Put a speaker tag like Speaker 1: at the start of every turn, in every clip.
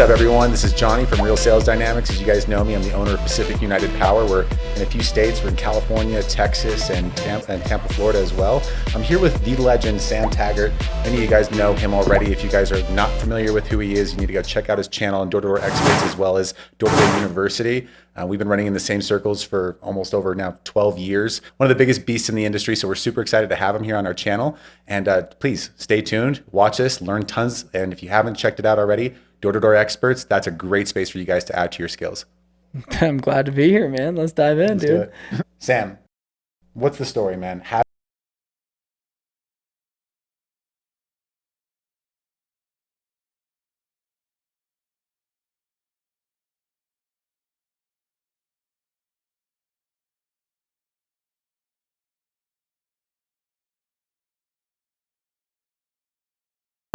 Speaker 1: What's up, everyone? This is Johnny from Real Sales Dynamics. As you guys know me, I'm the owner of Pacific United Power. We're in a few states. We're in California, Texas, and Tampa, Florida as well. I'm here with the legend, Sam Taggart. Many of you guys know him already. If you guys are not familiar with who he is, you need to go check out his channel on Door-to-Door Experts as well as Door-to-Door University. We've been running in the same circles for almost over now 12 years. One of the biggest beasts in the industry, so we're super excited to have him here on our channel. And please stay tuned, watch this, learn tons. And if you haven't checked it out already, Door-to-Door Experts, that's a great space for you guys to add to your skills.
Speaker 2: I'm glad to be here, man. Let's dive in, dude.
Speaker 1: Sam, what's the story, man? How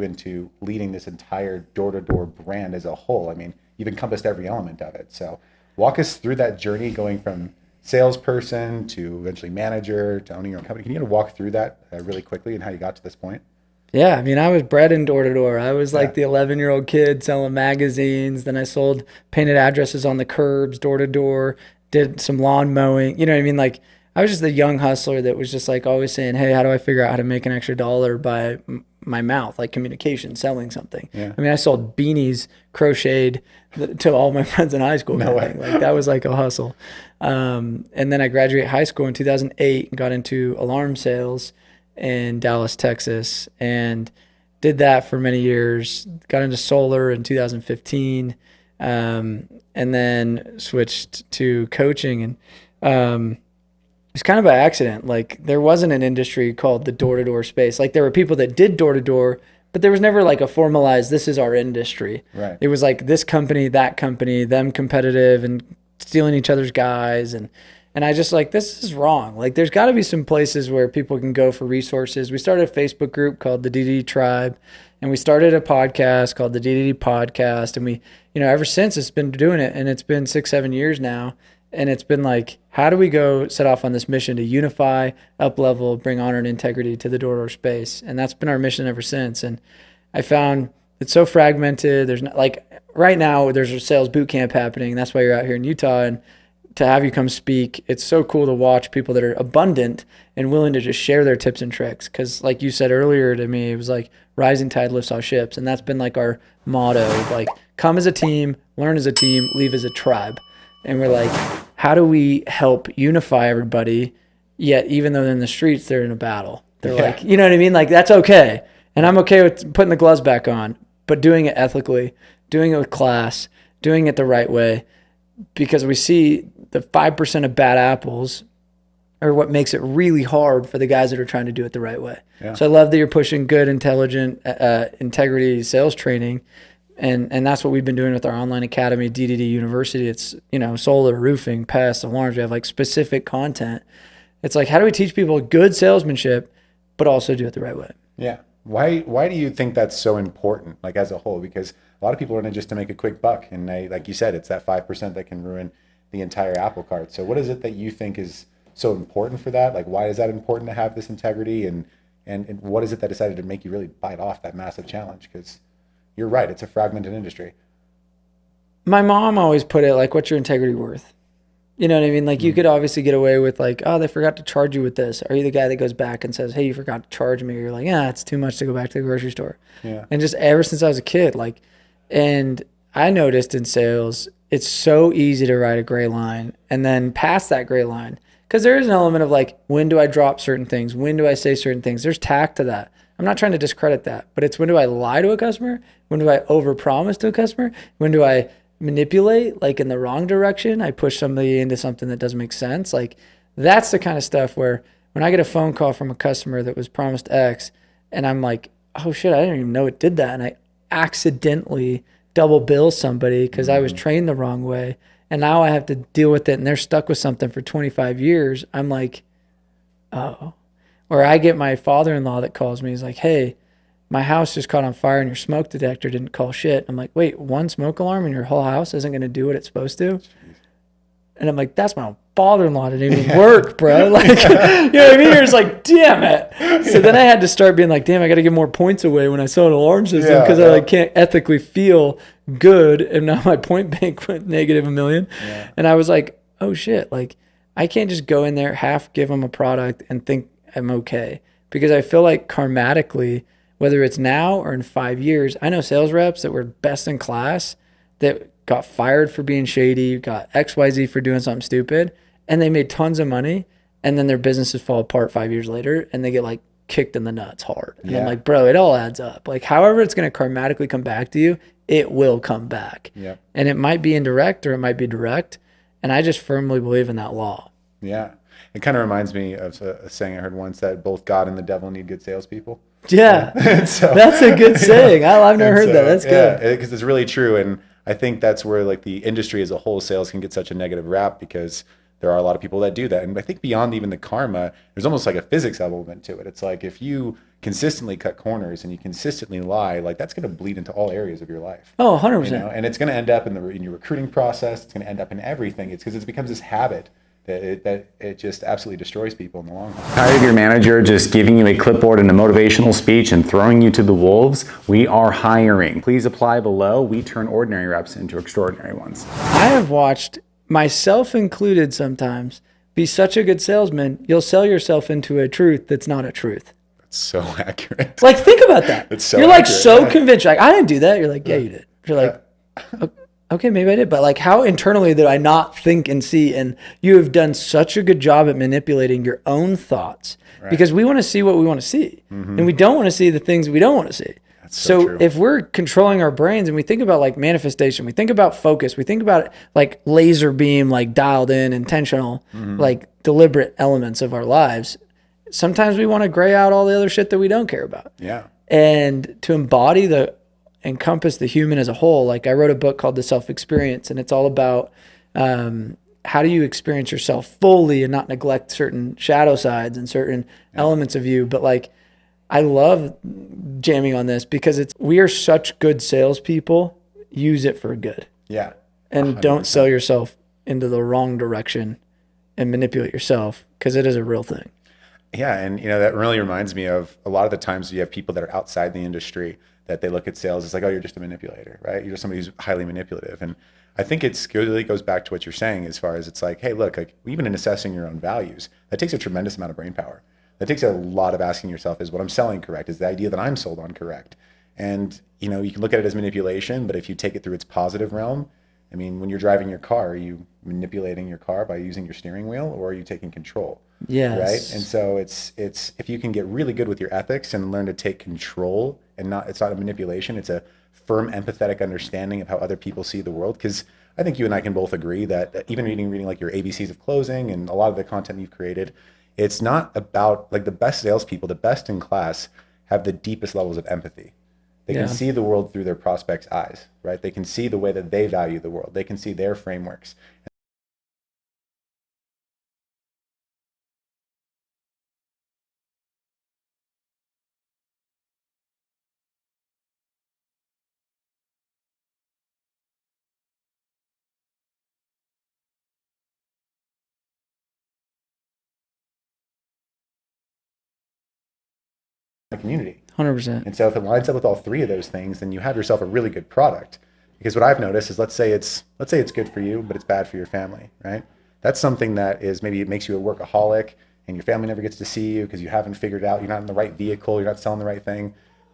Speaker 1: into leading this entire door-to-door brand as a whole? I mean, you've encompassed every element of it. So walk us through that journey going from salesperson to eventually manager to owning your own company. Can you walk through that really quickly and how you got to this point?
Speaker 2: Yeah, I mean, I was bred in door-to-door. I was like the 11-year-old kid selling magazines. Then I sold painted addresses on the curbs, door-to-door, did some lawn mowing. You know what I mean? Like, I was just a young hustler that was just like always saying, hey, how do I figure out how to make an extra dollar by my mouth, like communication, selling something. Yeah. I mean, I sold beanies crocheted to all my friends in high school. No way. Like, that was like a hustle. And then I graduated high school in 2008 and got into alarm sales in Dallas, Texas, and did that for many years. Got into solar in 2015, and then switched to coaching. And it's kind of by accident. Like, there wasn't an industry called the door-to-door space. Like, there were people that did door-to-door, but there was never like a formalized, this is our industry. Right. It was like this company, that company, them competitive and stealing each other's guys. And I just like, this is wrong. Like, there's got to be some places where people can go for resources. We started a Facebook group called the DDD Tribe, and we started a podcast called the DDD Podcast. And we, ever since, it's been doing it, and it's been 6-7 years now. And it's been like, how do we go set off on this mission to unify, up-level, bring honor and integrity to the door-to-door space? And that's been our mission ever since. And I found it's so fragmented. There's not, like, right now there's a sales boot camp happening. That's why you're out here in Utah. And to have you come speak, it's so cool to watch people that are abundant and willing to just share their tips and tricks. Because like you said earlier to me, it was like rising tide lifts all ships. And that's been like our motto, like, come as a team, learn as a team, leave as a tribe. And we're like, how do we help unify everybody? Yet, even though they're in the streets, they're in a battle. They're like, you know what I mean? Like, that's okay. And I'm okay with putting the gloves back on, but doing it ethically, doing it with class, doing it the right way. Because we see the 5% of bad apples are what makes it really hard for the guys that are trying to do it the right way. Yeah. So I love that you're pushing good, intelligent, integrity sales training. And that's what we've been doing with our online academy, DDD University. It's, solar, roofing, pests, alarms. We have like specific content. It's like, how do we teach people good salesmanship, but also do it the right way? Yeah.
Speaker 1: Why do you think that's so important, like, as a whole? Because a lot of people are in it just to make a quick buck. And they, like you said, it's that 5% that can ruin the entire apple cart. So what is it that you think is so important for that? Like, why is that important to have this integrity? And what is it that decided to make you really bite off that massive challenge? Because you're right, it's a fragmented industry.
Speaker 2: My mom always put it like, what's your integrity worth? You know what I mean? Like, you could obviously get away with like, oh, they forgot to charge you with this. Are you the guy that goes back and says, hey, you forgot to charge me? Or you're like, yeah, it's too much to go back to the grocery store. Yeah. And just ever since I was a kid, like, and I noticed in sales, it's so easy to write a gray line and then pass that gray line. Because there is an element of like, when do I drop certain things? When do I say certain things? There's tact to that. I'm not trying to discredit that, but it's, when do I lie to a customer? When do I overpromise to a customer? When do I manipulate, like, in the wrong direction? I push somebody into something that doesn't make sense. Like, that's the kind of stuff where when I get a phone call from a customer that was promised X and I'm like, oh shit, I didn't even know it did that. And I accidentally double bill somebody because I was trained the wrong way. And now I have to deal with it and they're stuck with something for 25 years. I'm like, oh. Or I get my father-in-law that calls me. He's like, hey, my house just caught on fire and your smoke detector didn't call shit. I'm like, wait, one smoke alarm and your whole house isn't going to do what it's supposed to? And I'm like, that's my father-in-law. Didn't even work, bro. Like, you know what I mean? You're just like, damn it. So then I had to start being like, damn, I got to give more points away when I sell an alarm system because I like can't ethically feel good. And now my point bank went negative $1 million. Yeah. And I was like, oh shit. Like, I can't just go in there, half give them a product and think I'm okay. Because I feel like karmatically, whether it's now or in 5 years, I know sales reps that were best in class that got fired for being shady, got XYZ for doing something stupid, and they made tons of money, and then their businesses fall apart 5 years later, and they get like kicked in the nuts hard. And I'm like, bro, it all adds up. Like, however it's going to karmatically come back to you, it will come back. Yeah. And it might be indirect or it might be direct, and I just firmly believe in that law.
Speaker 1: Yeah. It kind of reminds me of a saying I heard once that both God and the devil need good salespeople.
Speaker 2: Yeah. So, that's a good saying. I've never heard that. That's good.
Speaker 1: Yeah, because it's really true. And I think that's where like the industry as a whole, sales can get such a negative rap because there are a lot of people that do that. And I think beyond even the karma, there's almost like a physics element to it. It's like if you consistently cut corners and you consistently lie, like that's going to bleed into all areas of your life.
Speaker 2: Oh, 100%.
Speaker 1: You know? And it's going to end up in your recruiting process. It's going to end up in everything. It's because it becomes this habit that it just absolutely destroys people in the long run. Tired of your manager just giving you a clipboard and a motivational speech and throwing you to the wolves? We are hiring. Please apply below. We turn ordinary reps into extraordinary ones.
Speaker 2: I have watched, myself included sometimes, be such a good salesman, you'll sell yourself into a truth that's not a truth.
Speaker 1: That's so accurate.
Speaker 2: Like, think about that.
Speaker 1: It's so
Speaker 2: You're like
Speaker 1: accurate,
Speaker 2: so convinced. Like, I didn't do that. You're like, yeah, you did. You're like, okay, maybe I did. But like, how internally did I not think and see? And you have done such a good job at manipulating your own thoughts because we want to see what we want to see. And we don't want to see the things we don't want to see. That's so true. If we're controlling our brains and we think about like manifestation, we think about focus, we think about like laser beam, like dialed in, intentional, like deliberate elements of our lives, sometimes we want to gray out all the other shit that we don't care about.
Speaker 1: Yeah.
Speaker 2: And to encompass the human as a whole. Like I wrote a book called The Self-Experience, and it's all about how do you experience yourself fully and not neglect certain shadow sides and certain elements of you. But like, I love jamming on this because we are such good salespeople. Use it for good.
Speaker 1: Yeah.
Speaker 2: And 100%. Don't sell yourself into the wrong direction and manipulate yourself because it is a real thing.
Speaker 1: Yeah. And you know, that really reminds me of a lot of the times you have people that are outside the industry that they look at sales, it's like, oh, you're just a manipulator, right? You're just somebody who's highly manipulative. And I think it really goes back to what you're saying as far as it's like, hey, look, like even in assessing your own values, that takes a tremendous amount of brain power. That takes a lot of asking yourself, is what I'm selling correct? Is the idea that I'm sold on correct? And, you know, you can look at it as manipulation, but if you take it through its positive realm, I mean, when you're driving your car, are you manipulating your car by using your steering wheel, or are you taking control?
Speaker 2: Yes.
Speaker 1: Right. And so it's if you can get really good with your ethics and learn to take control and it's not a manipulation, it's a firm empathetic understanding of how other people see the world. Because I think you and I can both agree that even reading like your ABCs of closing and a lot of the content you've created, it's not about like the best salespeople, the best in class have the deepest levels of empathy. They can see the world through their prospects' eyes, right? They can see the way that they value the world. They can see their frameworks. Community.
Speaker 2: 100%.
Speaker 1: And so if it lines up with all three of those things, then you have yourself a really good product. Because what I've noticed is let's say it's good for you, but it's bad for your family, right? That's something that is maybe it makes you a workaholic and your family never gets to see you because you haven't figured out, you're not in the right vehicle, you're not selling the right thing.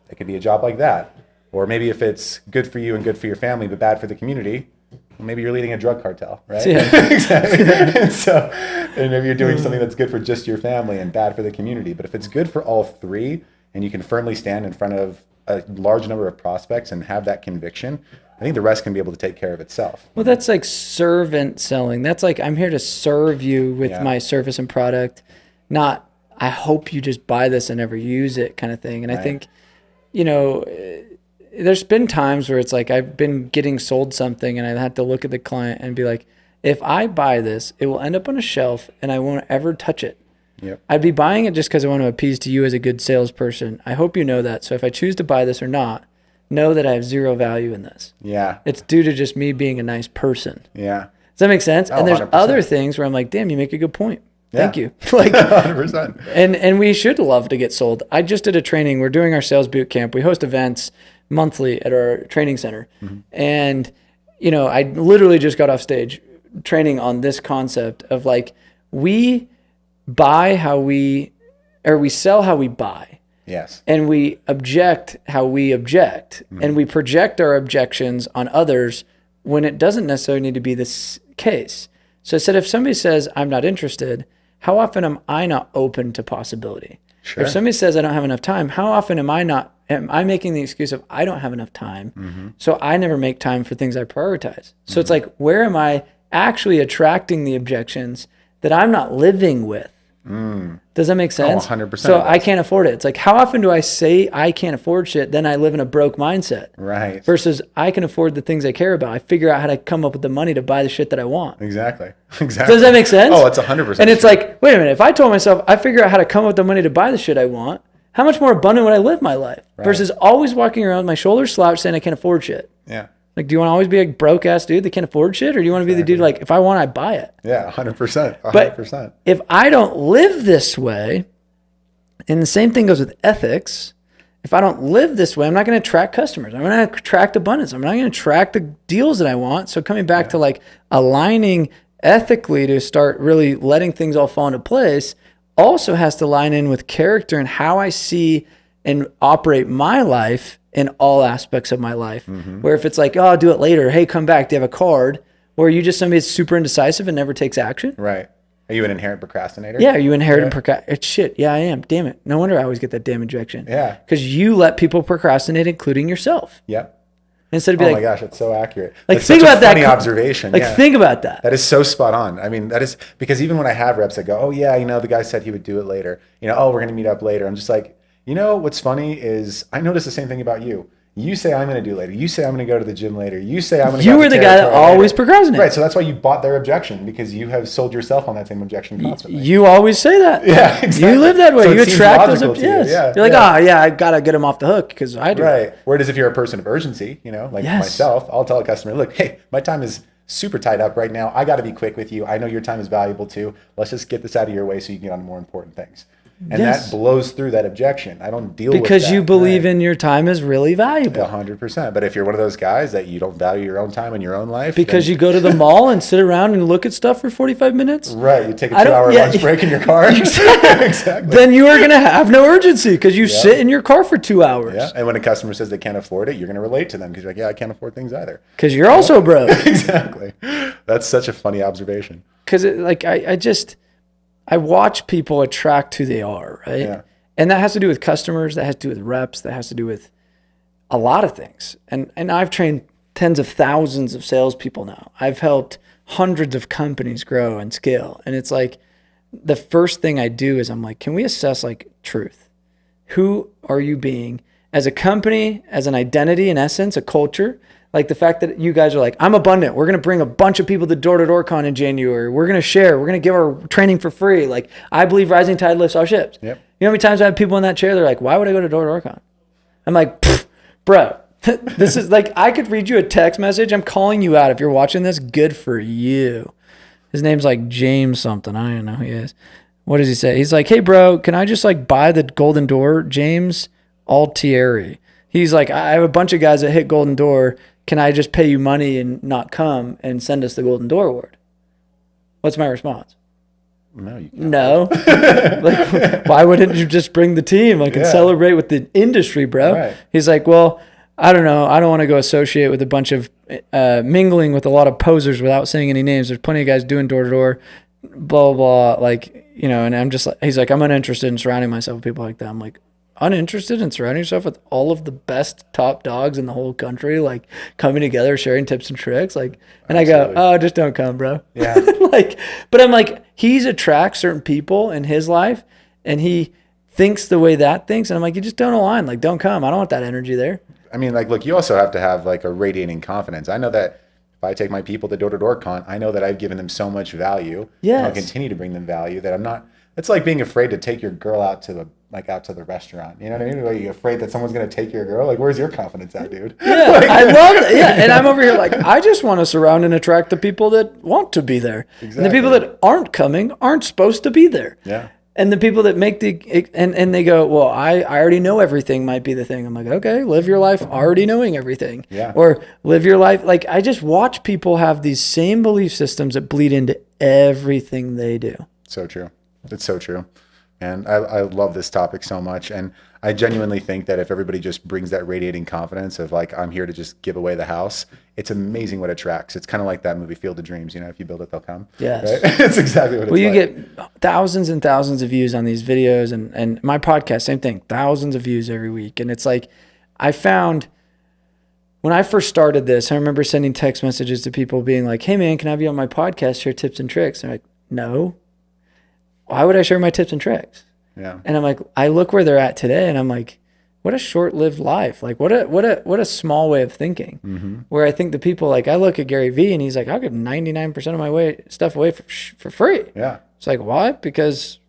Speaker 1: It could be a job like that. Or maybe if it's good for you and good for your family, but bad for the community, well, maybe you're leading a drug cartel, right? Yeah. Exactly. and maybe you're doing something that's good for just your family and bad for the community. But if it's good for all three, and you can firmly stand in front of a large number of prospects and have that conviction, I think the rest can be able to take care of itself.
Speaker 2: Well, that's like servant selling. That's like, I'm here to serve you with my service and product, not I hope you just buy this and never use it kind of thing. And I think, you know, there's been times where it's like I've been getting sold something and I had to look at the client and be like, if I buy this, it will end up on a shelf and I won't ever touch it. Yep. I'd be buying it just because I want to appease to you as a good salesperson. I hope you know that. So if I choose to buy this or not, know that I have zero value in this.
Speaker 1: Yeah.
Speaker 2: It's due to just me being a nice person.
Speaker 1: Yeah.
Speaker 2: Does that make sense?
Speaker 1: Oh,
Speaker 2: And there's
Speaker 1: 100%.
Speaker 2: other things where I'm like, damn, you make a good point. Thank
Speaker 1: Yeah.
Speaker 2: you. Like,
Speaker 1: 100%.
Speaker 2: and we should love to get sold. I just did a training. We're doing our sales boot camp. We host events monthly at our training center. And, you know, I literally just got off stage training on this concept of like, we buy how we sell how we buy.
Speaker 1: Yes.
Speaker 2: And we object how we object. And we project our objections on others when it doesn't necessarily need to be this case. So I said, if somebody says, I'm not interested, how often am I not open to possibility?
Speaker 1: Sure.
Speaker 2: If somebody says I don't have enough time, how often am I making the excuse of I don't have enough time? So I never make time for things I prioritize. So it's like, where am I actually attracting the objections that I'm not living with? Does that make sense?
Speaker 1: 100%
Speaker 2: So I can't afford it. It's like, how often do I say I can't afford shit, then I live in a broke mindset?
Speaker 1: Right.
Speaker 2: Versus I can afford the things I care about. I figure out how to come up with the money to buy the shit that I want.
Speaker 1: Exactly. Exactly.
Speaker 2: Does that make sense?
Speaker 1: Oh, it's 100%.
Speaker 2: And it's like, wait a minute, if I told myself I figure out how to come up with the money to buy the shit I want, how much more abundant would I live my life?
Speaker 1: Right.
Speaker 2: Versus always walking around with my shoulders slouched saying I can't afford shit.
Speaker 1: Yeah.
Speaker 2: Like, do you want to always be a broke ass dude that can't afford shit? Or do you want to be the dude like, if I want, I buy it?
Speaker 1: Yeah, 100%. 100%.
Speaker 2: But if I don't live this way, and the same thing goes with ethics, if I don't live this way, I'm not going to attract customers. I'm going to attract abundance. I'm not going to attract the deals that I want. So coming back to like aligning ethically to start really letting things all fall into place also has to line in with character and how I see and operate my life in all aspects of my life. Where if it's like, oh, I'll do it later. Hey, come back. Do you have a card? Or are you just somebody that's super indecisive and never takes action?
Speaker 1: Right. Are you an inherent procrastinator?
Speaker 2: Yeah, you inherited it's shit. Yeah, I am. Damn it. No wonder I always get that damn injection.
Speaker 1: Yeah.
Speaker 2: Because you let people procrastinate, including yourself.
Speaker 1: Yep.
Speaker 2: Instead of be
Speaker 1: Oh
Speaker 2: like,
Speaker 1: my gosh, that's so accurate.
Speaker 2: like
Speaker 1: That's
Speaker 2: think
Speaker 1: such a
Speaker 2: about that.
Speaker 1: funny observation.
Speaker 2: Like
Speaker 1: Yeah.
Speaker 2: think about that.
Speaker 1: That is so spot on. I mean, that is because even when I have reps that go, oh yeah, you know, the guy said he would do it later. You know, oh, we're going to meet up later. I'm just like, you know, what's funny is I notice the same thing about you. You say I'm going to do it later. You say I'm going to go to the gym later. You say I'm going to
Speaker 2: You
Speaker 1: go
Speaker 2: were
Speaker 1: to
Speaker 2: the guy that
Speaker 1: territory
Speaker 2: always
Speaker 1: later.
Speaker 2: procrastinated.
Speaker 1: Right. So that's why you bought their objection because you have sold yourself on that same objection constantly.
Speaker 2: You always say that.
Speaker 1: Yeah, exactly.
Speaker 2: You live that way.
Speaker 1: So it
Speaker 2: you
Speaker 1: seems
Speaker 2: attract those
Speaker 1: logical to you.
Speaker 2: yes.
Speaker 1: Yeah,
Speaker 2: You're like,
Speaker 1: yeah.
Speaker 2: oh, yeah, I got to get them off the hook because I do.
Speaker 1: Right. Whereas if you're a person of urgency, you know, like
Speaker 2: Yes.
Speaker 1: myself, I'll tell a customer, look, hey, my time is super tied up right now. I got to be quick with you. I know your time is valuable too. Let's just get this out of your way so you can get on to more important things. And
Speaker 2: Yes.
Speaker 1: that blows through that objection. I don't deal with that.
Speaker 2: Because you believe in your time is really valuable.
Speaker 1: 100%. But if you're one of those guys that you don't value your own time and your own life.
Speaker 2: Because
Speaker 1: then,
Speaker 2: you go to the mall and sit around and look at stuff for 45 minutes.
Speaker 1: Right. You take a
Speaker 2: I don't-
Speaker 1: 2-hour
Speaker 2: yeah.
Speaker 1: lunch break in your car. Exactly.
Speaker 2: Then you are going to have no urgency because you sit in your car for 2 hours.
Speaker 1: Yeah. And when a customer says they can't afford it, you're going to relate to them because you're like, yeah, I can't afford things either.
Speaker 2: Because you're also broke.
Speaker 1: Exactly. That's such a funny observation.
Speaker 2: Because like I watch people attract who they are, right?
Speaker 1: Yeah.
Speaker 2: And that has to do with customers, that has to do with reps, that has to do with a lot of things. And I've trained tens of thousands of salespeople now. I've helped hundreds of companies grow and scale. And it's like the first thing I do is I'm like, can we assess like truth? Who are you being as a company, as an identity, in essence, a culture? Like the fact that you guys are like, I'm abundant. We're going to bring a bunch of people to Door-to-Door Con in January. We're going to share. We're going to give our training for free. Like, I believe rising tide lifts all ships.
Speaker 1: Yep.
Speaker 2: You know how many times I have people in that chair? They're like, why would I go to Door-to-Door Con? I'm like, bro, this is like, I could read you a text message. I'm calling you out. If you're watching this, good for you. His name's like James something. I don't know who he is. What does he say? He's like, hey, bro, can I just like buy the Golden Door? James Altieri. He's like, I have a bunch of guys that hit Golden Door. Can I just pay you money and not come and send us the Golden Door Award? What's my response?
Speaker 1: No, you can't.
Speaker 2: No. Like, why wouldn't you just bring the team? And celebrate with the industry, bro. Right. He's like, well, I don't know. I don't want to go associate with a bunch of mingling with a lot of posers without saying any names. There's plenty of guys doing door to door, blah, blah, blah. Like, you know, and I'm just like, he's like, I'm uninterested in surrounding myself with people like that. I'm like, uninterested in surrounding yourself with all of the best top dogs in the whole country, like coming together, sharing tips and tricks. Like, and Absolutely. I go, oh, just don't come, bro.
Speaker 1: Yeah.
Speaker 2: Like, but I'm like, he's attracts certain people in his life and he thinks the way that thinks. And I'm like, you just don't align. Like, don't come. I don't want that energy there.
Speaker 1: I mean, like, look, you also have to have like a radiating confidence. I know that if I take my people to Door-to-Door Con, I know that I've given them so much value.
Speaker 2: Yes.
Speaker 1: And I'll continue to bring them value that I'm not, it's like being afraid to take your girl out to like out to the restaurant. You know what I mean? Are you afraid that someone's going to take your girl? Like, where's your confidence at, dude?
Speaker 2: Yeah,
Speaker 1: Like,
Speaker 2: I love it. Yeah, and I'm over here like, I just want to surround and attract the people that want to be there.
Speaker 1: Exactly.
Speaker 2: And the people that aren't coming aren't supposed to be there.
Speaker 1: Yeah.
Speaker 2: And the people that make and they go, well, I already know everything might be the thing. I'm like, okay, live your life already knowing everything.
Speaker 1: Yeah.
Speaker 2: Or live your life. Like, I just watch people have these same belief systems that bleed into everything they do.
Speaker 1: So true. It's so true. And I love this topic so much. And I genuinely think that if everybody just brings that radiating confidence of like, I'm here to just give away the house, it's amazing what attracts. It's kind of like that movie Field of Dreams. You know, if you build it, they'll come.
Speaker 2: Yes.
Speaker 1: Right? It's exactly what it's like.
Speaker 2: Well, you get thousands and thousands of views on these videos, and my podcast, same thing, thousands of views every week. And it's like, I found when I first started this, I remember sending text messages to people being like, hey man, can I have you on my podcast, share tips and tricks? And they're like, no. Why would I share my tips and tricks?
Speaker 1: Yeah.
Speaker 2: And I'm like, I look where they're at today, and I'm like, what a short-lived life. Like, what a small way of thinking.
Speaker 1: Mm-hmm.
Speaker 2: Where I think the people, like, I look at Gary Vee, and he's like, I'll give 99% of my stuff away for free.
Speaker 1: Yeah.
Speaker 2: It's like, why? Because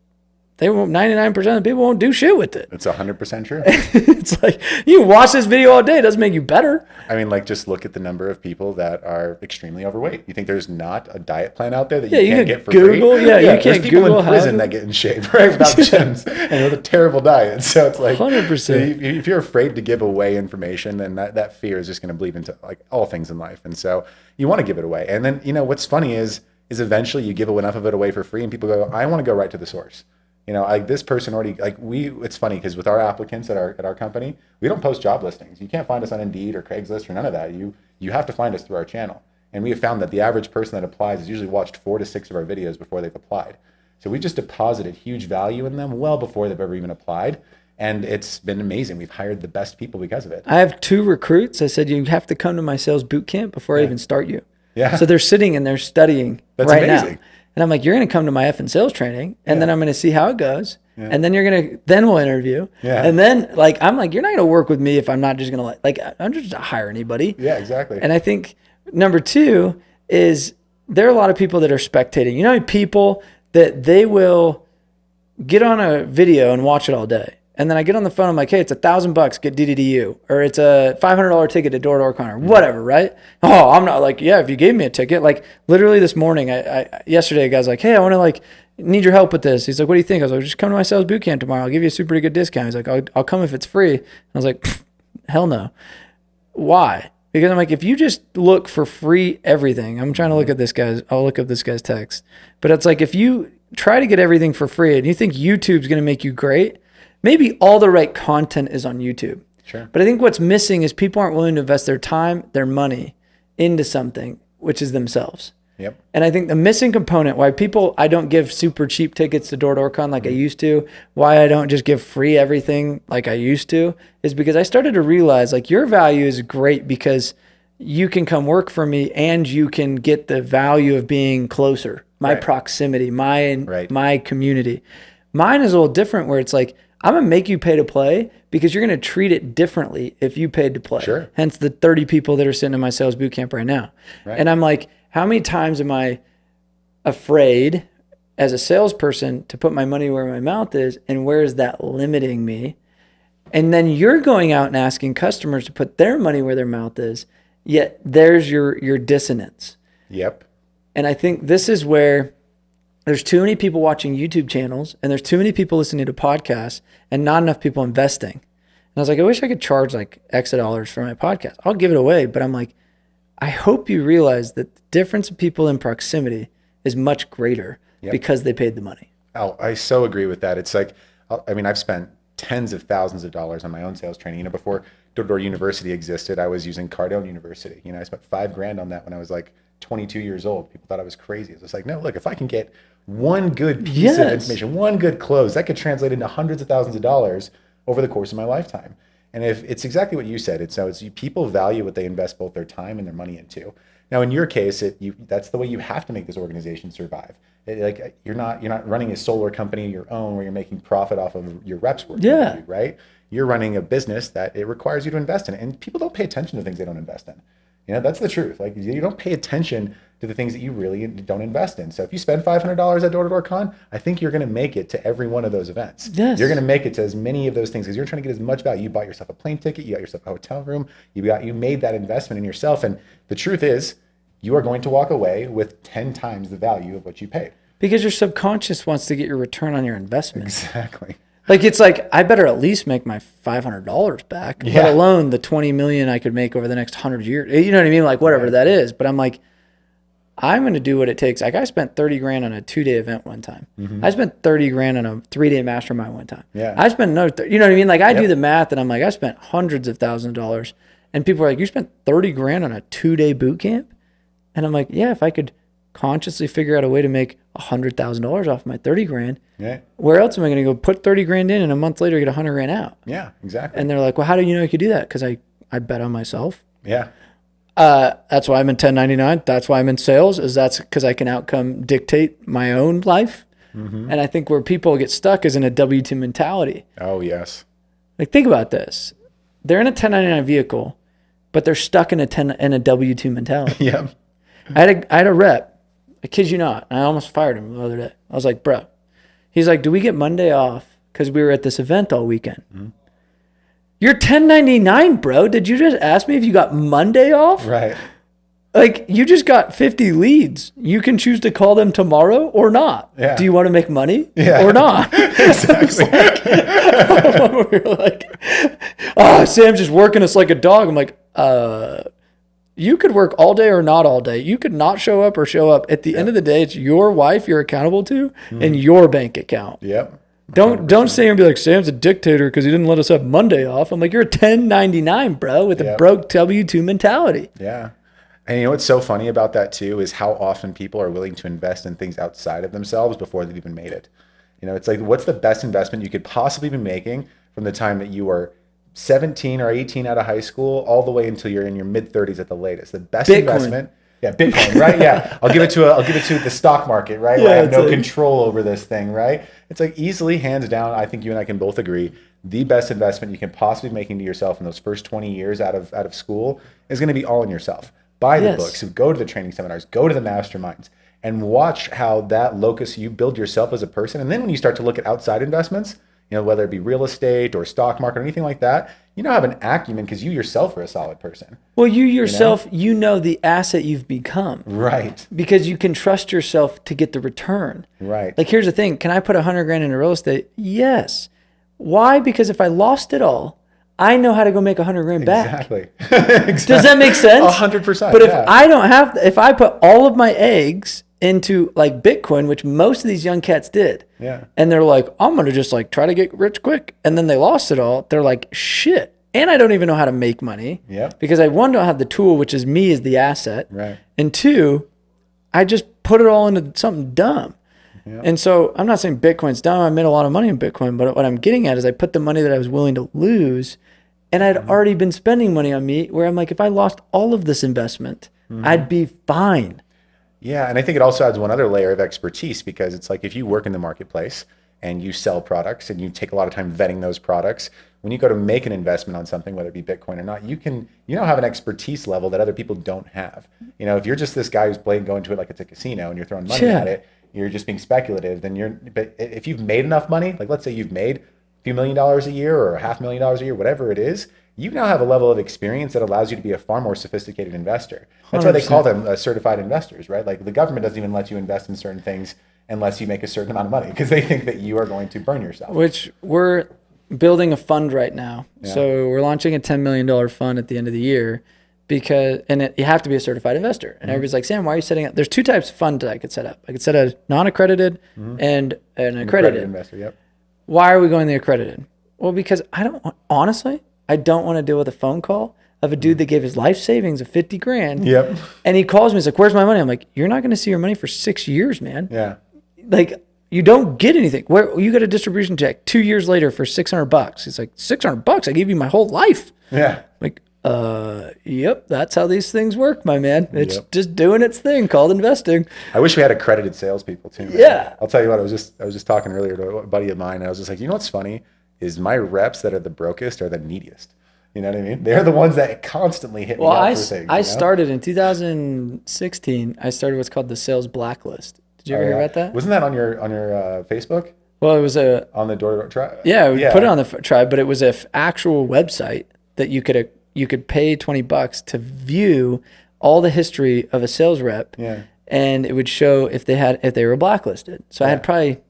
Speaker 2: 99% of the people won't do shit with it.
Speaker 1: It's 100% true.
Speaker 2: It's like, you watch this video all day, it doesn't make you better.
Speaker 1: I mean, like, just look at the number of people that are extremely overweight. You think there's not a diet plan out there that you can't get for
Speaker 2: Google,
Speaker 1: free?
Speaker 2: Yeah, you
Speaker 1: there's
Speaker 2: can't
Speaker 1: people
Speaker 2: Google
Speaker 1: in prison that get in shape, right, without gyms and with a terrible diet. So it's like
Speaker 2: 100%.
Speaker 1: If you're afraid to give away information, then that fear is just going to bleed into like all things in life. And so you want to give it away. And then, you know, what's funny is eventually you give enough of it away for free, and people go, I want to go right to the source. You know, like this person already, like it's funny because with our applicants at our company, we don't post job listings. You can't find us on Indeed or Craigslist or none of that. You have to find us through our channel. And we have found that the average person that applies has usually watched 4 to 6 of our videos before they've applied. So we just deposited huge value in them well before they've ever even applied. And it's been amazing. We've hired the best people because of it.
Speaker 2: I have 2 recruits. I said, you have to come to my sales boot camp before I even start you.
Speaker 1: Yeah.
Speaker 2: So they're sitting and they're studying right
Speaker 1: amazing.
Speaker 2: now. And I'm like, you're going to come to my effing sales training, and then I'm going to see how it goes.
Speaker 1: Yeah.
Speaker 2: And then then we'll interview.
Speaker 1: Yeah.
Speaker 2: And then I'm like, you're not going to work with me if I'm not just going to I'm just not hire anybody.
Speaker 1: Yeah, exactly.
Speaker 2: And I think number 2 is there are a lot of people that are spectating. You know, people that they will get on a video and watch it all day. And then I get on the phone, I'm like, hey, it's $1,000, get DDDU, or it's a $500 ticket to Door to Door Con, or whatever, right? Oh, I'm not like, yeah, if you gave me a ticket, like literally this morning, yesterday, a guy's like, hey, I want to need your help with this. He's like, what do you think? I was like, just come to my sales boot camp tomorrow. I'll give you a super good discount. He's like, I'll come if it's free. And I was like, hell no. Why? Because I'm like, if you just look for free everything, I'm trying to look at I'll look up this guy's text. But it's like, if you try to get everything for free and you think YouTube's going to make you great, maybe all the right content is on YouTube.
Speaker 1: Sure.
Speaker 2: But I think what's missing is people aren't willing to invest their time, their money into something, which is themselves.
Speaker 1: Yep.
Speaker 2: And I think the missing component, why I don't give super cheap tickets to Door to Door Con like I used to, why I don't just give free everything like I used to, is because I started to realize like your value is great because you can come work for me and you can get the value of being closer, my proximity, my community. Mine is a little different where it's like, I'm going to make you pay to play because you're going to treat it differently if you paid to play.
Speaker 1: Sure.
Speaker 2: Hence the 30 people that are sitting in my sales boot camp right now. Right. And I'm like, how many times am I afraid as a salesperson to put my money where my mouth is, and where is that limiting me? And then you're going out and asking customers to put their money where their mouth is, yet there's your dissonance.
Speaker 1: Yep.
Speaker 2: And I think this is where there's too many people watching YouTube channels, and there's too many people listening to podcasts, and not enough people investing. And I was like, I wish I could charge like X dollars for my podcast. I'll give it away, but I'm like, I hope you realize that the difference of people in proximity is much greater because they paid the money.
Speaker 1: Oh, I so agree with that. It's like, I mean, I've spent tens of thousands of dollars on my own sales training. You know, before Door to Door University existed, I was using Cardone University. You know, I spent $5,000 on that when I was like 22 years old. People thought I was crazy. It was like, no, look, if I can get one good piece of information, one good close, that could translate into hundreds of thousands of dollars over the course of my lifetime. And if it's exactly what you said, it's people value what they invest both their time and their money into. Now, in your case, that's the way you have to make this organization survive. You're not running a solar company of your own where you're making profit off of your reps work.
Speaker 2: Yeah.
Speaker 1: Right? You're running a business that it requires you to invest in, and people don't pay attention to things they don't invest in. You know, that's the truth. Like you don't pay attention to the things that you really don't invest in. So if you spend $500 at door-to-door con, I think you're going to make it to every one of those events.
Speaker 2: Yes.
Speaker 1: You're going to make it to as many of those things because you're trying to get as much value. You bought yourself a plane ticket, you got yourself a hotel room, you made that investment in yourself. And the truth is, you are going to walk away with 10 times the value of what you paid.
Speaker 2: Because your subconscious wants to get your return on your investment.
Speaker 1: Exactly.
Speaker 2: Like it's like I better at least make my $500 back, let alone the 20 million I could make over the next 100 years. You know what I mean? Like whatever that is. But I'm like, I'm going to do what it takes. Like I spent 30 grand on a 2-day event one time. I spent 30 grand on a 3-day mastermind one time. I spent another, you know what I mean? Like I do the math and I'm like, I spent hundreds of thousands of dollars. And people are like, you spent 30 grand on a 2-day boot camp? And I'm like, yeah, if I could consciously figure out a way to make $100,000 off my 30 grand, where else am I going to go put 30 grand in and a month later get 100 grand out?
Speaker 1: Yeah, exactly.
Speaker 2: And they're like, well, how do you know you could do that? Because I bet on myself.
Speaker 1: Yeah.
Speaker 2: That's why I'm in 1099. That's why I'm in sales, is that's because I can outcome dictate my own life. And I think where people get stuck is in a W-2 mentality.
Speaker 1: Oh, yes.
Speaker 2: Like think about this. They're in a 1099 vehicle, but they're stuck in a W-2 mentality.
Speaker 1: Yeah.
Speaker 2: I had a rep. I kid you not. I almost fired him the other day. I was like, bro. He's like, do we get Monday off? Because we were at this event all weekend. You're 1099, bro. Did you just ask me if you got Monday off?
Speaker 1: Right.
Speaker 2: Like, you just got 50 leads. You can choose to call them tomorrow or not.
Speaker 1: Yeah.
Speaker 2: Do you want to make money or not?
Speaker 1: Exactly.
Speaker 2: We were like, oh, Sam's just working us like a dog. I'm like, you could work all day or not all day. You could not show up or show up. At the end of the day, it's your wife you're accountable to and your bank account.
Speaker 1: Yep.
Speaker 2: Don't sit here and be like, Sam's a dictator because he didn't let us have Monday off. I'm like, you're a 1099, bro, with a broke W-2 mentality.
Speaker 1: Yeah. And you know what's so funny about that too is how often people are willing to invest in things outside of themselves before they've even made it. You know, it's like, what's the best investment you could possibly be making from the time that you were 17 or 18 out of high school all the way until you're in your mid 30s at the latest? The best investment. Yeah, Bitcoin, right? Yeah. I'll give it to the stock market, right? Where I have no control over this thing, right? It's like easily, hands down, I think you and I can both agree, the best investment you can possibly be making to yourself in those first 20 years out of school is going to be all in yourself. Buy the books, go to the training seminars, go to the masterminds, and watch how that locus you build yourself as a person. And then when you start to look at outside investments, you know, whether it be real estate or stock market or anything like that, you now have an acumen because you yourself are a solid person.
Speaker 2: Well, you yourself, you know the asset you've become.
Speaker 1: Right.
Speaker 2: Because you can trust yourself to get the return.
Speaker 1: Right.
Speaker 2: Like, here's the thing. Can I put 100 grand into real estate? Yes. Why? Because if I lost it all, I know how to go make 100 grand back.
Speaker 1: Exactly.
Speaker 2: Does that make sense?
Speaker 1: 100%.
Speaker 2: But if I put all of my eggs into like Bitcoin, which most of these young cats did.
Speaker 1: Yeah.
Speaker 2: And they're like, I'm going to just like try to get rich quick. And then they lost it all. They're like, shit. And I don't even know how to make money.
Speaker 1: Yep.
Speaker 2: Because I, one, don't have the tool, which is me as the asset.
Speaker 1: Right.
Speaker 2: And two, I just put it all into something dumb. Yep. And so I'm not saying Bitcoin's dumb. I made a lot of money in Bitcoin. But what I'm getting at is I put the money that I was willing to lose. And I'd already been spending money on me where I'm like, if I lost all of this investment, I'd be fine.
Speaker 1: Yeah, and I think it also adds one other layer of expertise because it's like if you work in the marketplace and you sell products and you take a lot of time vetting those products, when you go to make an investment on something, whether it be Bitcoin or not, you now have an expertise level that other people don't have. You know, if you're just this guy who's going to it like it's a casino and you're throwing money at it, you're just being speculative, but if you've made enough money, like let's say you've made a few $1,000,000 a year or $500,000 a year, whatever it is, you now have a level of experience that allows you to be a far more sophisticated investor. That's 100%. Why they call them certified investors, right? Like the government doesn't even let you invest in certain things unless you make a certain amount of money because they think that you are going to burn yourself.
Speaker 2: Which we're building a fund right now. Yeah. So we're launching a $10 million fund at the end of the year you have to be a certified investor. And everybody's like, Sam, why are you setting up? There's two types of fund that I could set up. I could set a non-accredited and an accredited investor. Yep. Why are we going the accredited? Well, because I don't want to deal with a phone call of a dude that gave his life savings of 50 grand.
Speaker 1: Yep.
Speaker 2: And he calls me, he's like, where's my money? I'm like, you're not going to see your money for 6 years, man.
Speaker 1: Yeah.
Speaker 2: Like, you don't get anything. Where you get a distribution check 2 years later for $600. He's like, $600? I gave you my whole life.
Speaker 1: Yeah.
Speaker 2: Like, yep, that's how these things work, my man. It's just doing its thing called investing.
Speaker 1: I wish we had accredited salespeople too. Man.
Speaker 2: Yeah.
Speaker 1: I'll tell you what, I was just talking earlier to a buddy of mine, and I was just like, you know what's funny is my reps that are the brokest are the neediest. You know what I mean? They're the ones that constantly hit me
Speaker 2: Well,
Speaker 1: up
Speaker 2: I,
Speaker 1: for things.
Speaker 2: I
Speaker 1: You know?
Speaker 2: started in 2016. I started what's called the Sales Blacklist. Did you
Speaker 1: Oh
Speaker 2: ever hear
Speaker 1: yeah,
Speaker 2: about that?
Speaker 1: wasn't that on your Facebook
Speaker 2: Well, it was a
Speaker 1: on the door to door try?
Speaker 2: yeah. We put it
Speaker 1: Yeah,
Speaker 2: on the tribe, but it was a actual website that you could pay $20 to view all the history of a sales rep,
Speaker 1: yeah,
Speaker 2: and it would show if they were blacklisted. So I
Speaker 1: yeah.
Speaker 2: had probably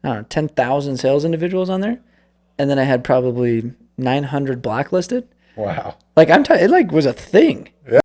Speaker 2: I don't know 10,000 sales individuals on there, and then I had probably 900 blacklisted.
Speaker 1: Wow.
Speaker 2: Like it like was a thing.
Speaker 1: Yeah.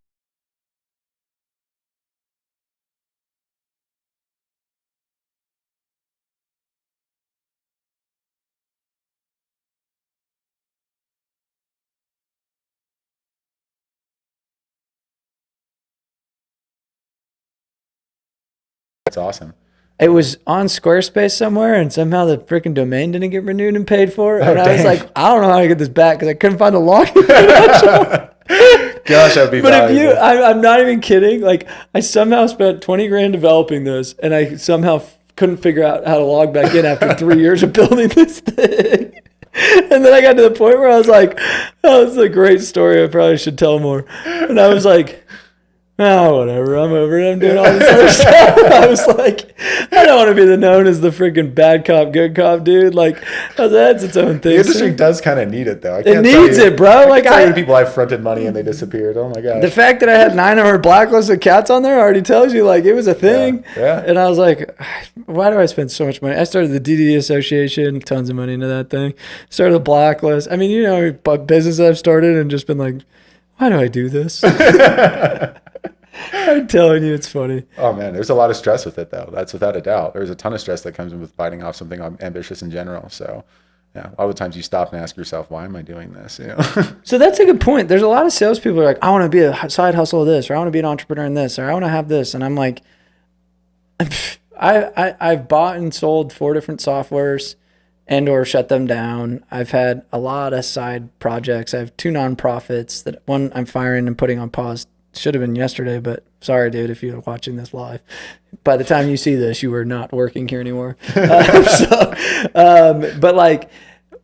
Speaker 1: That's awesome.
Speaker 2: It was on Squarespace somewhere, and somehow the freaking domain didn't get renewed and paid for.
Speaker 1: Oh,
Speaker 2: And I was
Speaker 1: dang.
Speaker 2: like, I don't know how to get this back because I couldn't find the login credential.
Speaker 1: Gosh, that'd be
Speaker 2: But if
Speaker 1: valuable.
Speaker 2: I'm not even kidding. Like, I somehow spent 20 grand developing this, and I somehow couldn't figure out how to log back in after 3 years of building this thing. And then I got to the point where I was like, oh, this is a great story. I probably should tell more. And I was like, oh, whatever. I'm over it. I'm doing all this other stuff. I was like, I don't want to be known as the freaking bad cop, good cop dude. Like, that's its own thing.
Speaker 1: The industry does kind of need it, though. I
Speaker 2: It
Speaker 1: can't tell
Speaker 2: needs
Speaker 1: you-
Speaker 2: it, bro. Like,
Speaker 1: tell you the people I've fronted money and they disappeared. Oh my gosh.
Speaker 2: the fact that I had 900 blacklisted cats on there already tells you, like, it was a thing.
Speaker 1: Yeah.
Speaker 2: And I was like, why do I spend so much money? I started the DD Association, tons of money into that thing. Started a blacklist. I mean, you know, business I've started and just been like, why do I do this? I'm telling you, it's funny.
Speaker 1: Oh man, there's a lot of stress with it, though. That's without a doubt. There's a ton of stress that comes in with biting off something ambitious in general. So, yeah, a lot of the times you stop and ask yourself, why am I doing this? You know?
Speaker 2: So that's a good point. There's a lot of salespeople who are like, I want to be a side hustle of this, or I want to be an entrepreneur in this, or I want to have this. And I'm like, I've bought and sold 4 different softwares and or shut them down. I've had a lot of side projects. I have 2 nonprofits that one I'm firing and putting on pause. Should have been yesterday, but sorry, dude, if you're watching this live. By the time you see this, you are not working here anymore. But like,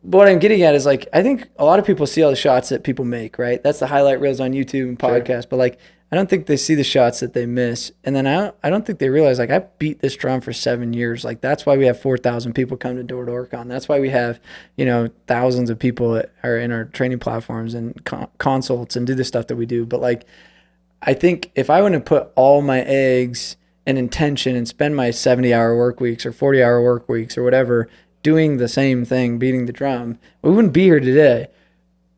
Speaker 2: what I'm getting at is like, I think a lot of people see all the shots that people make, right? That's the highlight reels on YouTube and podcasts. But like, I don't think they see the shots that they miss. And then I don't think they realize, like, I beat this drum for 7 years. Like, that's why we have 4,000 people come to Door to Door. That's why we have, you know, thousands of people that are in our training platforms and consults and do the stuff that we do. But like, I think if I wouldn't put all my eggs and intention and spend my 70-hour work weeks or 40-hour work weeks or whatever doing the same thing, beating the drum, we wouldn't be here today.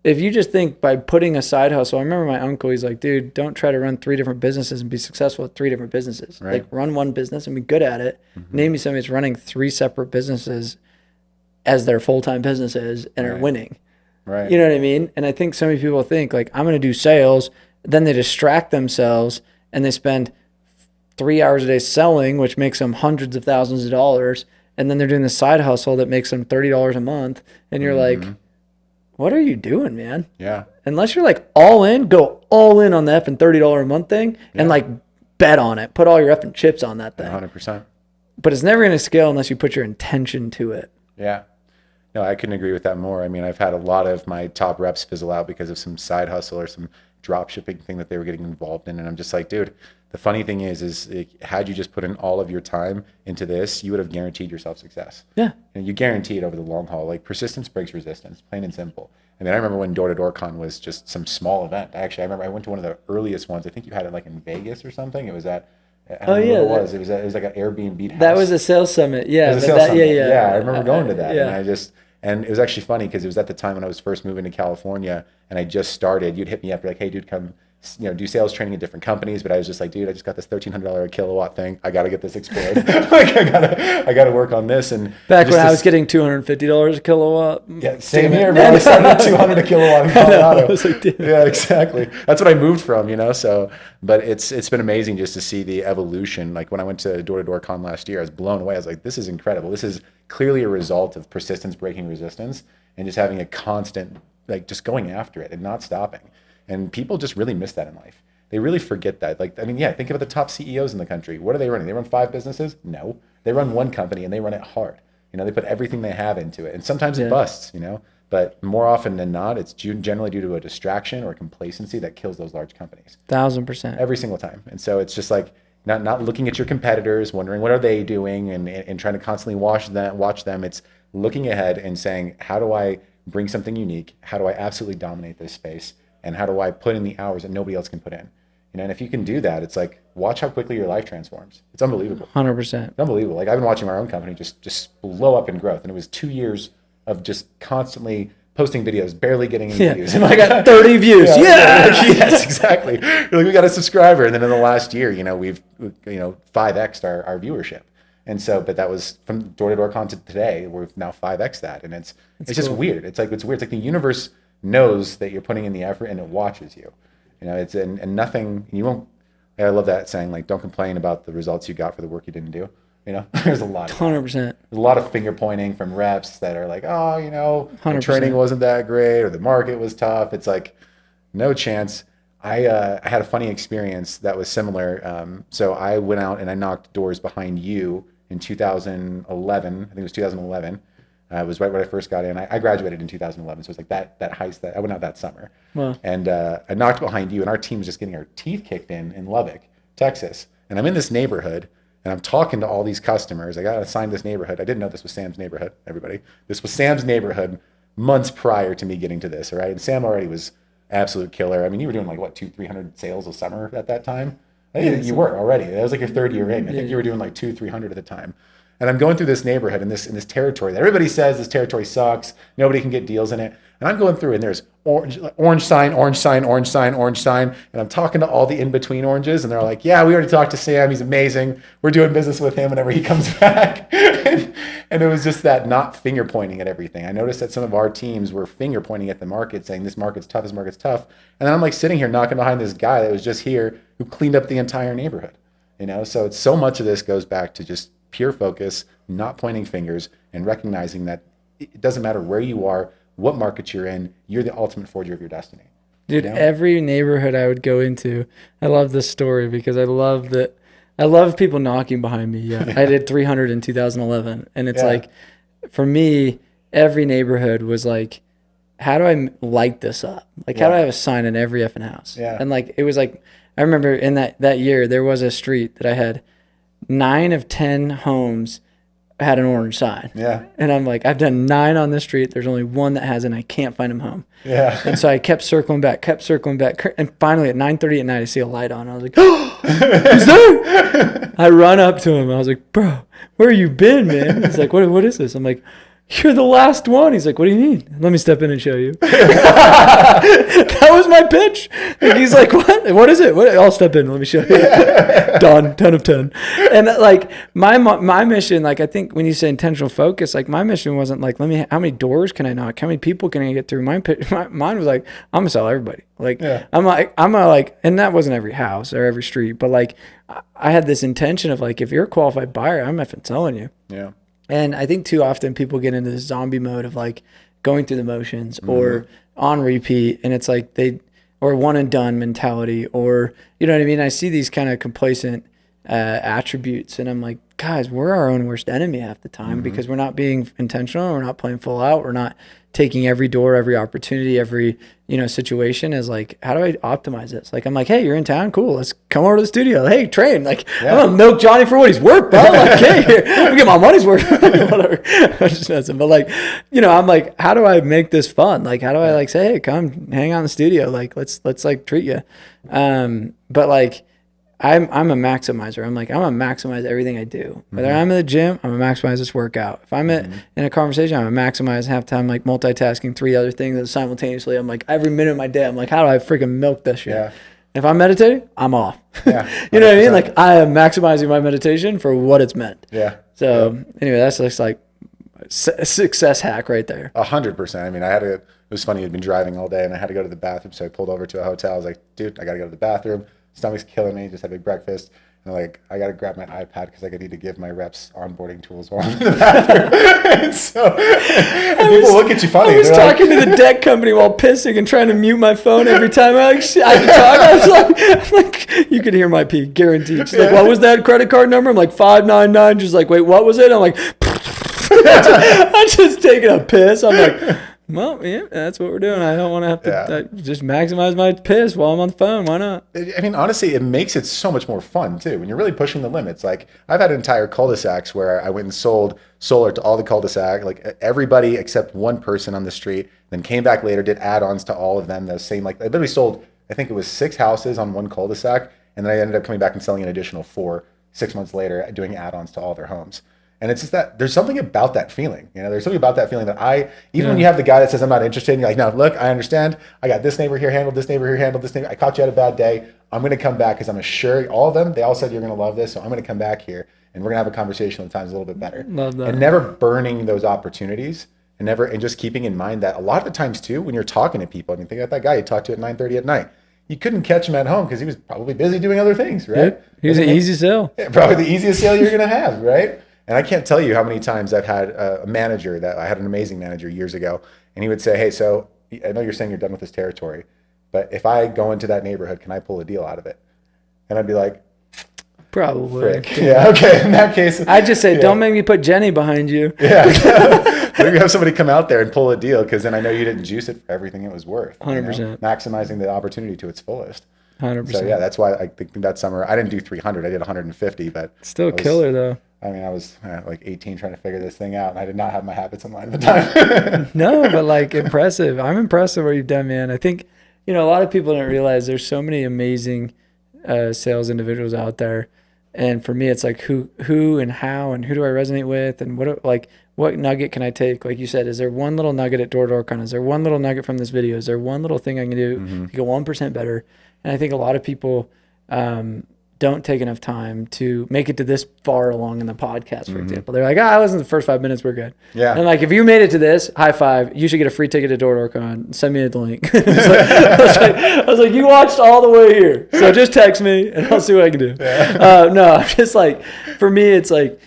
Speaker 2: If you just think by putting a side hustle, I remember my uncle, he's like, dude, don't try to run 3 different businesses and be successful at 3 different businesses.
Speaker 1: Right.
Speaker 2: Like, run one business and be good at it. Mm-hmm. Name me somebody that's running 3 separate businesses as their full-time businesses and are winning.
Speaker 1: Right.
Speaker 2: You know what I mean? And I think so many people think, like, I'm going to do sales. Then they distract themselves and they spend 3 hours a day selling, which makes them hundreds of thousands of dollars. And then they're doing the side hustle that makes them $30 a month. And you're like, what are you doing, man?
Speaker 1: Yeah.
Speaker 2: Unless you're like all in, go all in on the effing $30 a month thing and like bet on it. Put all your effing chips on that thing.
Speaker 1: 100%.
Speaker 2: But it's never going to scale unless you put your intention to it.
Speaker 1: Yeah. No, I couldn't agree with that more. I mean, I've had a lot of my top reps fizzle out because of some side hustle or some drop shipping thing that they were getting involved in. And I'm just like, dude, the funny thing is had you just put in all of your time into this, you would have guaranteed yourself success.
Speaker 2: Yeah.
Speaker 1: And you guarantee it over the long haul. Like, persistence breaks resistance, plain and simple. I mean, I remember when Door to Door Con was just some small event. Actually, I remember I went to one of the earliest ones. I think you had it like in Vegas or something. It was at, I don't know what it was. It was like an Airbnb house.
Speaker 2: That was a sales summit. Yeah.
Speaker 1: It was a sales summit.
Speaker 2: Yeah.
Speaker 1: Yeah, I remember going to that.
Speaker 2: Yeah.
Speaker 1: And it was actually funny because it was at the time when I was first moving to California and I just started. You'd hit me up, you're like, hey, dude, come, you know, do sales training at different companies. But I was just like, dude, I just got this $1,300 a kilowatt thing. I got to get this explored. Like, I got to work on this. And
Speaker 2: back when I was getting $250 a kilowatt.
Speaker 1: Yeah, same here, bro. I started at 200 a kilowatt in Colorado.
Speaker 2: I was like, damn.
Speaker 1: Yeah, exactly. That's what I moved from, you know. So, but it's been amazing just to see the evolution. Like when I went to Door to Door Con last year, I was blown away. I was like, this is incredible. This is clearly a result of persistence breaking resistance and just having a constant, like, just going after it and not stopping. And people just really miss that in life. They really forget that. Like, I mean, yeah, think about the top CEOs in the country. What are they running? They run 5 businesses? No. They run one company and they run it hard. You know, they put everything they have into it. And sometimes it busts, you know. But more often than not, it's generally due to a distraction or complacency that kills those large companies.
Speaker 2: 1,000%.
Speaker 1: Every single time. And so it's just like not looking at your competitors, wondering what are they doing, and trying to constantly watch them. It's looking ahead and saying, how do I bring something unique? How do I absolutely dominate this space? And how do I put in the hours that nobody else can put in? And if you can do that, it's like, watch how quickly your life transforms. It's unbelievable.
Speaker 2: 100%.
Speaker 1: It's unbelievable. Like, I've been watching our own company just blow up in growth. And it was 2 years of just constantly posting videos, barely getting any views. And
Speaker 2: I got 30 views.
Speaker 1: Yes, exactly. Like, we got a subscriber. And then in the last year, we've 5x'd our viewership. And so, but that was from door-to-door content today. We've now 5x that. And it's just
Speaker 2: cool.
Speaker 1: weird. It's weird. It's like the universe knows that you're putting in the effort and it watches you. It's and nothing, you won't, I love that saying, like, don't complain about the results you got for the work you didn't do. There's a lot of
Speaker 2: 100%.
Speaker 1: There's a lot of finger pointing from reps that are like, oh, the
Speaker 2: 100%.
Speaker 1: training wasn't that great or the market was tough. It's like, no chance. I had a funny experience that was similar. So I went out and I knocked doors behind you in 2011. I think it was 2011. It was right when I first got in. I graduated in 2011, so it was like that heist that I went out that summer.
Speaker 2: Wow.
Speaker 1: And I knocked behind you, and our team was just getting our teeth kicked in Lubbock, Texas. And I'm in this neighborhood, and I'm talking to all these customers. I got assigned this neighborhood. I didn't know this was Sam's neighborhood, everybody. This was Sam's neighborhood months prior to me getting to this, all right? And Sam already was absolute killer. I mean, you were doing like, what, 200-300 sales a summer at that time? I think you were already. That was like your third year in. I think you were doing like 200-300 at the time. And I'm going through this neighborhood in this territory that everybody says this territory sucks. Nobody can get deals in it. And I'm going through and there's orange sign, orange sign, orange sign, orange sign. And I'm talking to all the in-between oranges. And they're like, yeah, we already talked to Sam. He's amazing. We're doing business with him whenever he comes back. and it was just that not finger pointing at everything. I noticed that some of our teams were finger pointing at the market, saying this market's tough, this market's tough. And then I'm like sitting here knocking behind this guy that was just here who cleaned up the entire neighborhood. So it's so much of this goes back to just pure focus, not pointing fingers, and recognizing that it doesn't matter where you are, what market you're in, you're the ultimate forger of your destiny.
Speaker 2: Dude, every neighborhood I would go into, I love this story because I love people knocking behind me. Yeah. I did 300 in 2011. And it's like, for me, every neighborhood was like, how do I light this up? Like, how do I have a sign in every effing house?
Speaker 1: Yeah.
Speaker 2: And like, it was like, I remember in that year, there was a street that I had 9 of 10 homes had an orange sign.
Speaker 1: Yeah.
Speaker 2: And I'm like, I've done 9 on this street. There's only 1 that hasn't. I can't find him home.
Speaker 1: Yeah.
Speaker 2: And so I kept circling back. And finally at 9:30 at night, I see a light on. I was like, oh, he's there. I run up to him. I was like, bro, where you been, man? He's like, what is this? I'm like, you're the last one. He's like, what do you mean? Let me step in and show you. That was my pitch. And he's like, what is it? I'll step in. Let me show you. Done. 10 of 10. And like my mission, like, I think when you say intentional focus, like my mission wasn't like, how many doors can I knock? How many people can I get through? Mine was like, I'm gonna sell everybody. Like, I'm like, and that wasn't every house or every street, but like I had this intention of like, if you're a qualified buyer, I'm effing selling you.
Speaker 1: Yeah.
Speaker 2: And I think too often people get into this zombie mode of like going through the motions or on repeat. And it's like or one and done mentality, or, you know what I mean? I see these kind of complacent attributes and I'm like, guys, we're our own worst enemy half the time because we're not being intentional. We're not playing full out. We're not taking every door, every opportunity, every, situation as like, how do I optimize this? Like, I'm like, hey, you're in town. Cool. Let's come over to the studio. Hey, train. Like, I'm going to milk Johnny for what he's worth, bro. Like, hey, here, I'm get my money's worth. Whatever. I'm just messing. But like, I'm like, how do I make this fun? Like, how do I like say, hey, come hang out in the studio. Like, let's like treat you. But like, I'm a maximizer. I'm gonna maximize everything I do. Whether I'm in the gym, I'm gonna maximize this workout. If I'm in a conversation, I'm gonna maximize half time, like multitasking 3 other things simultaneously. I'm like, every minute of my day, I'm like, how do I freaking milk this shit? Yeah. If I'm meditating, I'm off.
Speaker 1: Yeah.
Speaker 2: You know what I mean? Like, I am maximizing my meditation for what it's meant.
Speaker 1: Yeah.
Speaker 2: So anyway, that's just like success hack right there.
Speaker 1: 100%. I mean, it was funny. I'd been driving all day and I had to go to the bathroom. So I pulled over to a hotel. I was like, dude, I got to go to the bathroom. Stomach's killing me. Just had a big breakfast. And like, I got to grab my iPad because I need to give my reps onboarding tools while I'm in the bathroom. and people look at you funny.
Speaker 2: I was talking to the deck company while pissing and trying to mute my phone every time I had to talk. I was like, you could hear my pee, guaranteed. She's like, what was that credit card number? I'm like, 599. She's like, wait, what was it? I'm like, I'm just taking a piss. I'm like, Well, yeah, that's what we're doing. I don't want to have to
Speaker 1: Yeah.
Speaker 2: just maximize my piss while I'm on the phone. Why not?
Speaker 1: I mean, honestly, it makes it so much more fun too when you're really pushing the limits. Like I've had entire cul-de-sacs where I went and sold solar to all the cul-de-sac, like everybody except one person on the street. Then came back later, did add-ons to all of them. The same, like I literally sold, I think it was 6 houses on one cul-de-sac, and then I ended up coming back and selling an additional 4 6 months later, doing add-ons to all their homes. And it's just that there's something about that feeling. There's something about that feeling that even when you have the guy that says, I'm not interested, and you're like, no, look, I understand. I got this neighbor here handled, this neighbor here handled, this neighbor. I caught you at a bad day. I'm going to come back because I'm sure all of them, they all said you're going to love this. So I'm going to come back here and we're going to have a conversation when time's a little bit better.
Speaker 2: Love that.
Speaker 1: And never burning those opportunities and just keeping in mind that a lot of the times too, when you're talking to people, I mean, think about that guy you talked to at 9:30 at night. You couldn't catch him at home because he was probably busy doing other things, right?
Speaker 2: Yep. He was an easy sell.
Speaker 1: Yeah, probably the easiest sale you're going to have, right? And I can't tell you how many times I've had a manager that I had an amazing manager years ago, and he would say, hey, so I know you're saying you're done with this territory, but if I go into that neighborhood, can I pull a deal out of it? And I'd be like,
Speaker 2: probably.
Speaker 1: Frick. Yeah, okay. In that case,
Speaker 2: I'd just say, don't make me put Jenny behind you.
Speaker 1: Yeah. Maybe have somebody come out there and pull a deal, because then I know you didn't juice it for everything it was worth.
Speaker 2: 100%.
Speaker 1: Maximizing the opportunity to its fullest.
Speaker 2: 100%.
Speaker 1: So yeah, that's why I think that summer I didn't do 300. I did 150, but
Speaker 2: still killer though.
Speaker 1: I mean, I was like 18 trying to figure this thing out, and I did not have my habits in line at the time.
Speaker 2: No, but like impressive. I'm impressed with what you've done, man. I think, a lot of people don't realize there's so many amazing sales individuals out there. And for me, it's like who and how and who do I resonate with, and what nugget can I take? Like you said, is there one little nugget at Door Con? Is there one little nugget from this video? Is there one little thing I can do to get 1% better? And I think a lot of people don't take enough time to make it to this far along in the podcast, for example. They're like, listen to the first 5 minutes, we're good.
Speaker 1: Yeah.
Speaker 2: And like, if you made it to this, high five, you should get a free ticket to Door Con. Send me the link. I was like, you watched all the way here. So just text me and I'll see what I can do. Yeah. No, I'm just like, for me, it's like,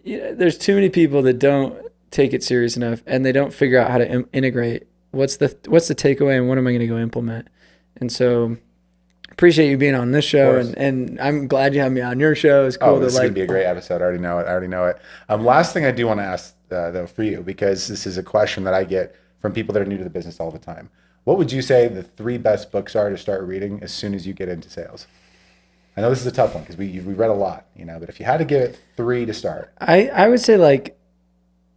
Speaker 2: there's too many people that don't take it serious enough, and they don't figure out how to integrate what's the takeaway and what am I going to go implement. And so appreciate you being on this show, and I'm glad you had me on your show. It's cool.
Speaker 1: This is going to be a great episode. I already know it. Last thing I do want to ask though for you, because this is a question that I get from people that are new to the business all the time. What would you say the 3 best books are to start reading as soon as you get into sales? I know this is a tough one because we read a lot, but if you had to give it 3 to start.
Speaker 2: I would say like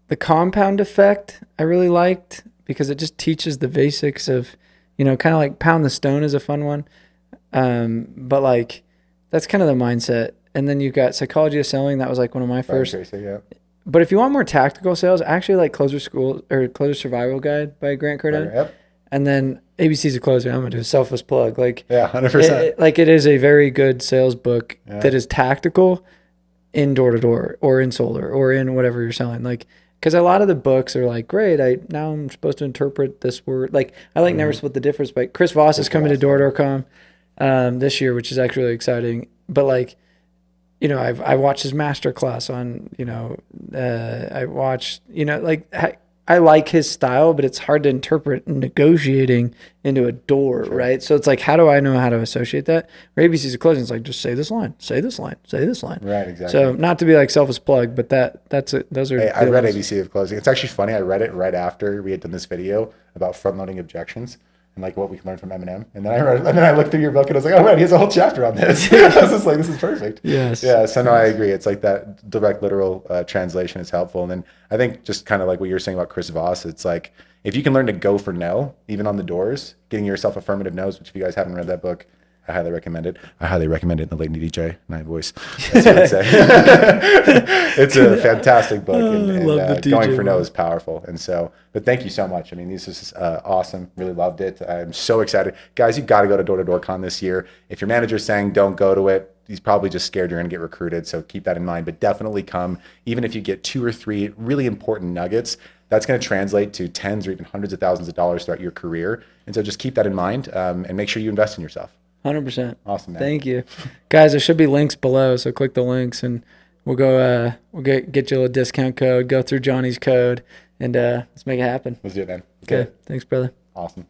Speaker 2: The Compound Effect I really liked, because it just teaches the basics of, kind of like Pound the Stone is a fun one. But like that's kind of the mindset. And then you've got Psychology of Selling. That was like one of my first.
Speaker 1: Tracy, yeah.
Speaker 2: But if you want more tactical sales, I actually like Closer Survival Guide by Grant Cardone.
Speaker 1: Yep.
Speaker 2: And then ABC's a Closer. I'm going to do a selfless plug. Like,
Speaker 1: yeah, 100%.
Speaker 2: It is a very good sales book that is tactical in door-to-door or in solar or in whatever you're selling. Like, because a lot of the books are like, great, I'm supposed to interpret this word. Like, I like Never Split the Difference, but Chris Voss is coming to Door.com this year, which is actually really exciting. But like, I watched his master class on, I watched, I like his style, but it's hard to interpret negotiating into a door, right? So it's like, how do I know how to associate that? Or ABC's of Closing, it's like, just say this line, say this line, say this line.
Speaker 1: Right, exactly.
Speaker 2: So not to be like selfish plug, but that's it. Those are.
Speaker 1: Hey, I read ABC of Closing. It's actually funny. I read it right after we had done this video about front-loading objections and like what we can learn from Eminem. And then I looked through your book and I was like, oh, right, he has a whole chapter on this. I was just like, this is perfect.
Speaker 2: Yes.
Speaker 1: Yeah. So no, I agree. It's like that direct literal translation is helpful. And then I think just kind of like what you're saying about Chris Voss, it's like, if you can learn to go for no, even on the doors, getting yourself affirmative no's, which if you guys haven't read that book, I highly recommend it. I highly recommend it in the Lady DJ night voice. That's what I'd say. It's a fantastic book, and going for no is powerful. And so, but thank you so much. I mean, this is awesome. Really loved it. I'm so excited. Guys, you've got to go to Door Con this year. If your manager's saying don't go to it, he's probably just scared you're going to get recruited. So keep that in mind, but definitely come. Even if you get 2 or 3 really important nuggets, that's going to translate to tens or even hundreds of thousands of dollars throughout your career. And so just keep that in mind and make sure you invest in yourself.
Speaker 2: 100%.
Speaker 1: Awesome, man.
Speaker 2: Thank you. Guys, there should be links below, so click the links and we'll go get you a discount code, go through Johnny's code, and let's make it happen.
Speaker 1: Let's do it, man.
Speaker 2: Okay. Thanks, brother.
Speaker 1: Awesome.